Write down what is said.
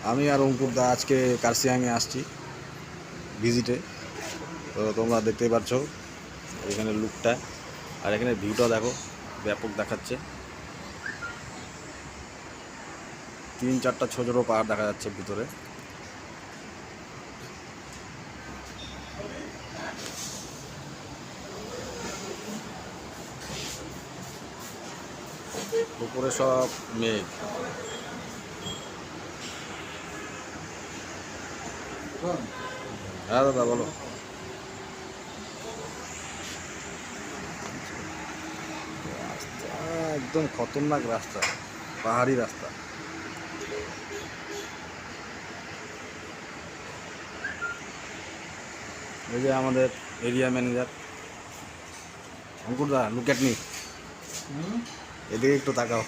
আমি আর অঙ্কুর দা আজকে কার্শিয়াংয়ে আসছি ভিজিটে। তো তোমরা দেখতেই পাচ্ছ এখানে লুকটা, আর এখানে ভিউটা দেখো, ব্যাপক দেখাচ্ছে। 3-4টা ছোট ছোট পাহাড় দেখা যাচ্ছে ভিতরে। উপরে সব মেঘ। হ্যাঁ দাদা বলো। রাস্তা একদম খতরনাক রাস্তা, পাহাড়ি রাস্তা। এই যে আমাদের এরিয়া ম্যানেজার অঙ্কুর দা, লুক এট মি, এদিকে একটু তাকাও।